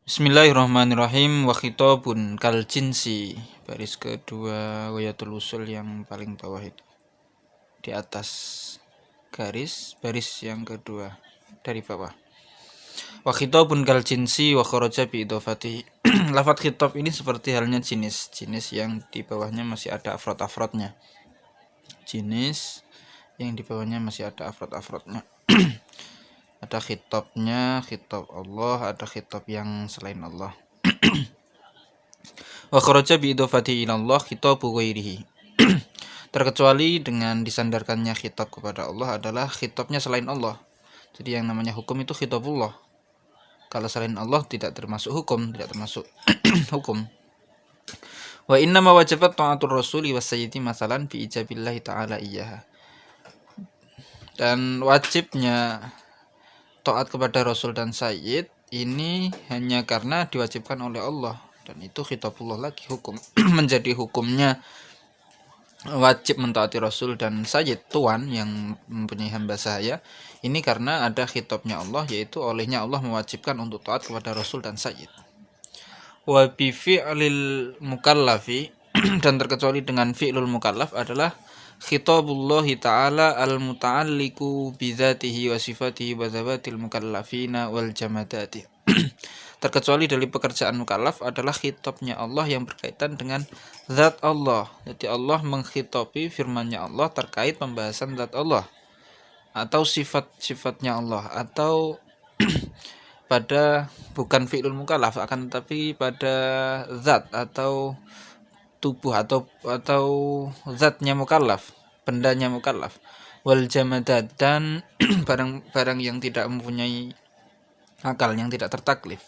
Bismillahirrahmanirrahim. Wa khitabun kal jinsi. Baris kedua wayatul usul yang paling bawah itu. Di atas garis baris yang kedua dari bawah. Wa khitabun kal jinsi wa kharaja bi idhofati. Lafaz khitab ini seperti halnya jenis yang di bawahnya masih ada afrod-afrodnya. Jenis yang di bawahnya masih ada afrod-afrodnya. Ada khitabnya, khitab Allah, ada khitab yang selain Allah. Wa kharaja bi idhofati ila Allah khitabu ghairihi. Terkecuali dengan disandarkannya khitab kepada Allah adalah khitabnya selain Allah. Jadi yang namanya hukum itu khitabullah. Kalau selain Allah tidak termasuk hukum, tidak termasuk hukum. Wa inna ma wajabat ta'atur rasuli was sayyidi masalan bi ijabillahi ta'ala iyyaha. Dan wajibnya taat kepada Rasul dan Sayyid ini hanya karena diwajibkan oleh Allah, dan itu khitabullah lagi, hukum. Menjadi hukumnya wajib mentaati Rasul dan Sayyid, tuan yang mempunyai hamba sahaya, ini karena ada khitabnya Allah, yaitu olehnya Allah mewajibkan untuk taat kepada Rasul dan Sayyid. Wa bi fi'lil mukallafi dan terkecuali dengan fi'lul mukallaf adalah khitabullahi ta'ala al-muta'alliqu bidzatihi wa sifatihi wa dzawatil mukallafina wal jamadati. Terkecuali dari pekerjaan mukallaf adalah khitabnya Allah yang berkaitan dengan zat Allah. Jadi Allah menghitabi firman-Nya Allah terkait pembahasan zat Allah atau sifat-sifatnya Allah, atau pada bukan fi'lul mukallaf akan tetapi pada zat atau tubuh atau zatnya mukallaf, bendanya mukallaf, wal jamadat, dan barang-barang yang tidak mempunyai akal, yang tidak tertaklif.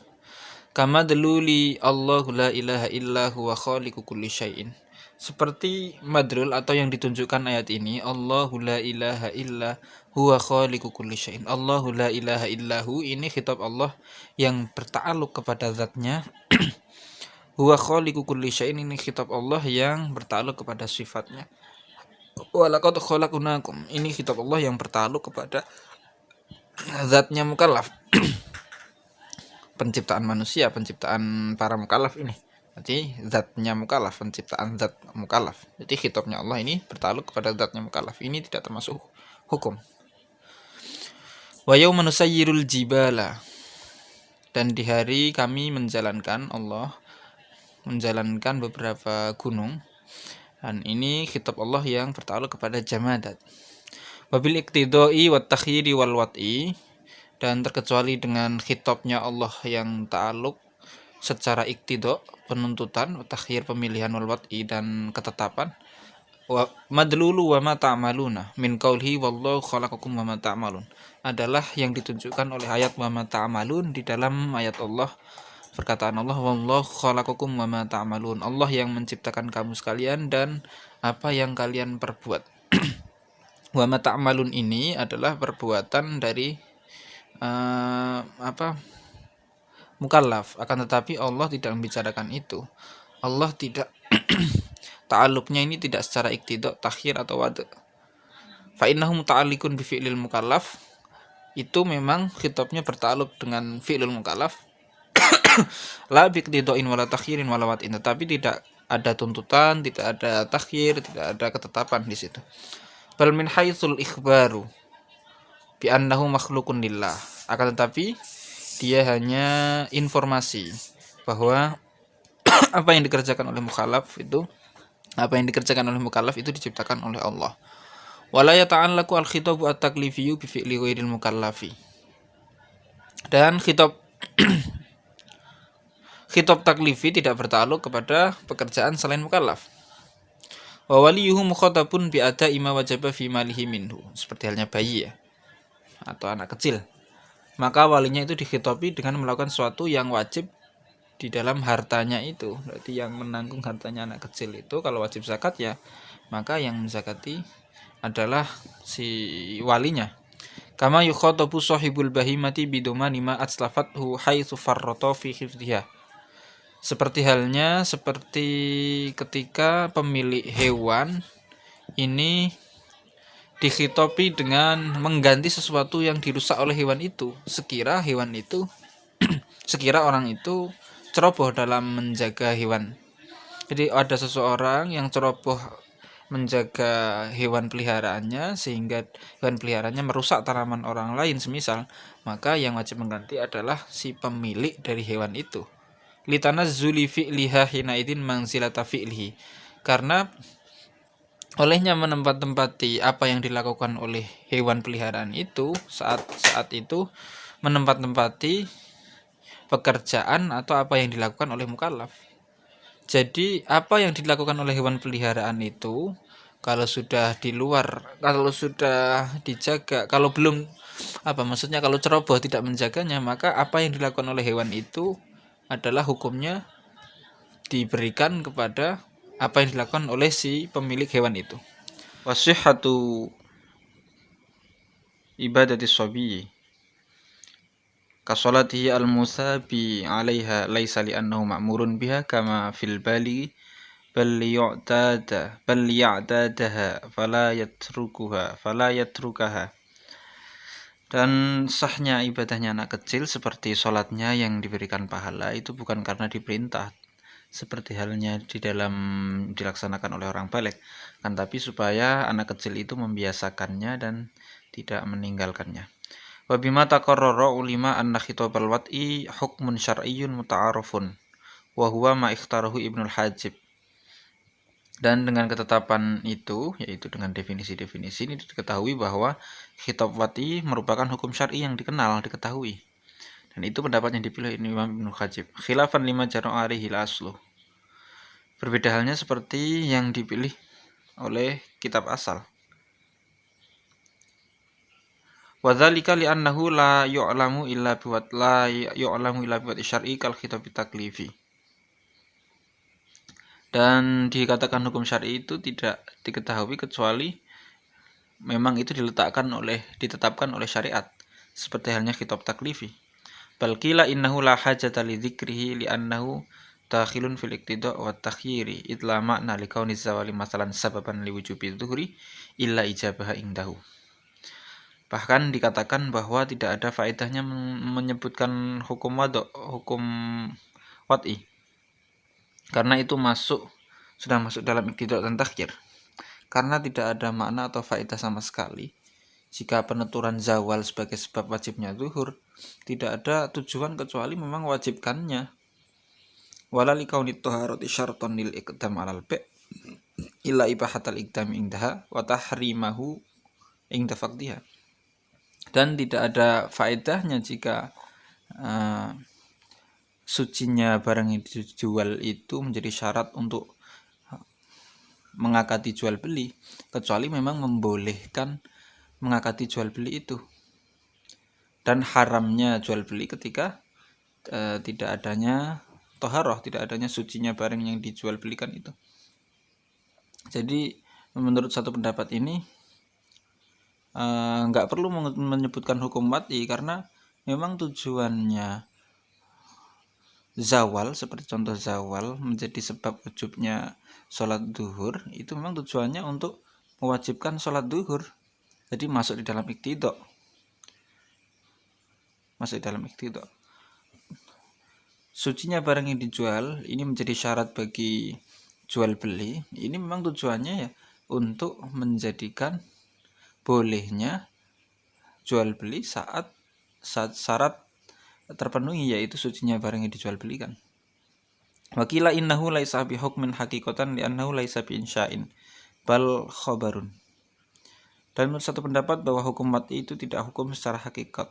Kama daluli Allahu la ilaha illa huwa khaliqu kulli syai'in. Seperti madlul atau yang ditunjukkan ayat ini, Allahu la ilaha illa huwa khaliqu kulli syai'in. Allahu la ilaha illahu, ini khitab Allah yang berta'alluq kepada zatnya. Huwa khaliqu kulli syai'in, ini khitab Allah yang berta'alluq kepada sifatnya. Wa laqad khalaqnakum, ini khitab Allah yang berta'alluq kepada zatnya mukallaf. Penciptaan manusia, penciptaan para mukallaf ini. Jadi zatnya mukallaf, penciptaan zat mukallaf. Jadi khitabnya Allah ini berta'alluq kepada zatnya mukallaf. Ini tidak termasuk hukum. Wa yauma nusayyirul jibala, dan di hari kami menjalankan, Allah menjalankan beberapa gunung, dan ini khitab Allah yang berta'alluq kepada jamadat. Wabil iqtidai wat takhyiri wal wat'i, dan terkecuali dengan khitabnya Allah yang ta'alluq secara iqtida, penuntutan, takhyir, pemilihan, wal wat'i, dan ketetapan. Wa madlulu wa ma ta'maluna min qaulhi wallahu khalaqakum wa ma ta'malun, adalah yang ditunjukkan oleh ayat wa ma ta'malun di dalam ayat Allah, perkataan Allah wallahu khalaqakum wa ma ta'malun, Allah yang menciptakan kamu sekalian dan apa yang kalian perbuat. Wa ma ta'malun ini adalah perbuatan dari mukallaf, akan tetapi Allah tidak membicarakan itu. Allah tidak ta'alluqnya ini tidak secara iqtida, takhir atau wad'. Fa innahu muta'alliqun bi fi'lil mukallaf, itu memang khitabnya berta'alluq dengan fi'lul mukallaf. La bi iqtida'in wala takhirin wala wad'in, tetapi tidak ada tuntutan, tidak ada takhir, tidak ada ketetapan di situ. Bal min haitsul ikhbaru bi annahu makhluqun lillah, akan tetapi dia hanya informasi bahwa apa yang dikerjakan oleh mukallaf itu diciptakan oleh Allah. Wala yata'allaqu al-khitabu at-taklifiyyu bi fi'li ghairil mukallafi, dan khitab taklifi tidak berta'alluq kepada pekerjaan selain mukallaf. Wa waliyuhu mukhatabun bi ada'i ma wajaba fi malihi minhu, seperti halnya bayi ya, atau anak kecil, maka walinya itu dikhitabi dengan melakukan sesuatu yang wajib di dalam hartanya itu. Berarti yang menanggung hartanya anak kecil itu, kalau wajib zakat ya, maka yang menzakati adalah si walinya. Kama yukhatabu sahibul bahimati bidumani ma atslafathu haitsu farrata fi hifdhiha, seperti ketika pemilik hewan ini dikhitabi dengan mengganti sesuatu yang dirusak oleh hewan itu, sekira hewan itu sekira orang itu ceroboh dalam menjaga hewan. Jadi ada seseorang yang ceroboh menjaga hewan peliharaannya sehingga hewan peliharaannya merusak tanaman orang lain semisal, maka yang wajib mengganti adalah si pemilik dari hewan itu. Litanazzuli fi'liha hina idin manzilata fi'lihi. Karena olehnya menempat-tempati apa yang dilakukan oleh hewan peliharaan itu saat itu menempat-tempati pekerjaan atau apa yang dilakukan oleh mukallaf. Jadi apa yang dilakukan oleh hewan peliharaan itu kalau sudah di luar, kalau sudah dijaga, kalau belum maksudnya kalau ceroboh tidak menjaganya, maka apa yang dilakukan oleh hewan itu adalah hukumnya diberikan kepada apa yang dilakukan oleh si pemilik hewan itu. Wasihhatu ibadati shabi kasolatihi al-musabi 'alaiha laisa li'annahu ma'murun biha kama fil bali bal ya'tadaha fala yatrukaha. Dan sahnya ibadahnya anak kecil seperti sholatnya yang diberikan pahala itu bukan karena diperintah seperti halnya di dalam dilaksanakan oleh orang balik, kan tapi supaya anak kecil itu membiasakannya dan tidak meninggalkannya. Wa bima taqarrara ulima anna khitabal wat'i hukmun syar'iyyun muta'arrafun wa huwa ma ikhtarahu Ibnul Hajib. Dan dengan ketetapan itu, yaitu dengan definisi-definisi ini diketahui bahwa khitab wat'i merupakan hukum syar'i yang dikenal, diketahui. Dan itu pendapat yang dipilih Imam Ibnul Hajib. Khilafan lima jara' alaihi al-aslu. Berbeda halnya seperti yang dipilih oleh kitab asal. Wa dzalika li'annahu la yu'lamu illa biwat syar'i kal khitab taklifi. Dan dikatakan hukum syar'i itu tidak diketahui kecuali memang itu ditetapkan oleh syariat, seperti halnya khitab taklifi. Bal qila innahu la hajata li dzikrihi li'annahu takhilun fil iqtida' wa takhyiri idla ma'na li kauni zawali masalan sababan li wujubi dhuhri illa ijabaha indahu. Bahkan dikatakan bahwa tidak ada faedahnya menyebutkan hukum wat'i karena itu sudah masuk dalam iqtida' dan takhyir. Karena tidak ada makna atau faedah sama sekali jika penuturan zawal sebagai sebab wajibnya zuhur, tidak ada tujuan kecuali memang wajibkannya. Wala li kauni taharati syartan lil iqdam 'alal ba' illa ibahatal iqdam indaha wa tahrimahu inda faqdiha. Dan tidak ada faedahnya jika sucinya barang yang dijual itu menjadi syarat untuk mengakati jual beli, kecuali memang membolehkan mengakati jual beli itu, dan haramnya jual beli ketika tidak adanya toharoh, tidak adanya sucinya barang yang dijual belikan itu. Jadi menurut satu pendapat ini nggak perlu menyebutkan hukum wat'i karena memang tujuannya zawal, seperti contoh zawal menjadi sebab wajibnya sholat duhur, itu memang tujuannya untuk mewajibkan sholat duhur. Jadi masuk di dalam iqtida'. Sucinya barang yang dijual ini menjadi syarat bagi jual beli. Ini memang tujuannya ya untuk menjadikan bolehnya jual beli saat syarat terpenuhi, yaitu sucinya barang yang dijual belikan. Wakila innahu laisa bi hukmin haqiqatan li'annahu laisa bi insya'in bal khabarun. Dan menurut satu pendapat bahwa hukum wat'i itu tidak hukum secara hakikat,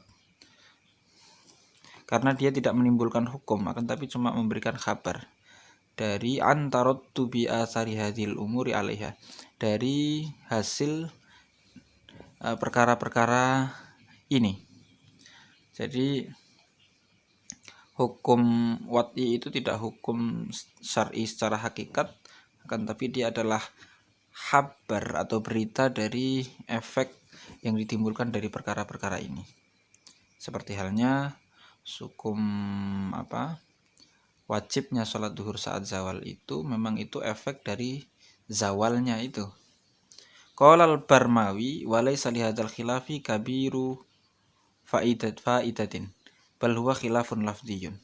karena dia tidak menimbulkan hukum, akan tapi cuma memberikan kabar dari antarottu bi atsari hadhil umuri 'alaiha, dari hasil perkara-perkara ini. Jadi hukum wat'i itu tidak hukum syar'i secara hakikat, akan tapi dia adalah kabar atau berita dari efek yang ditimbulkan dari perkara-perkara ini. Seperti halnya hukum wajibnya sholat duhur saat zawal itu memang itu efek dari zawalnya itu. Qala al-Barmawi wa laysa li hadzal khilafi kabiru faidatin bal huwa khilafun lafdhiyun.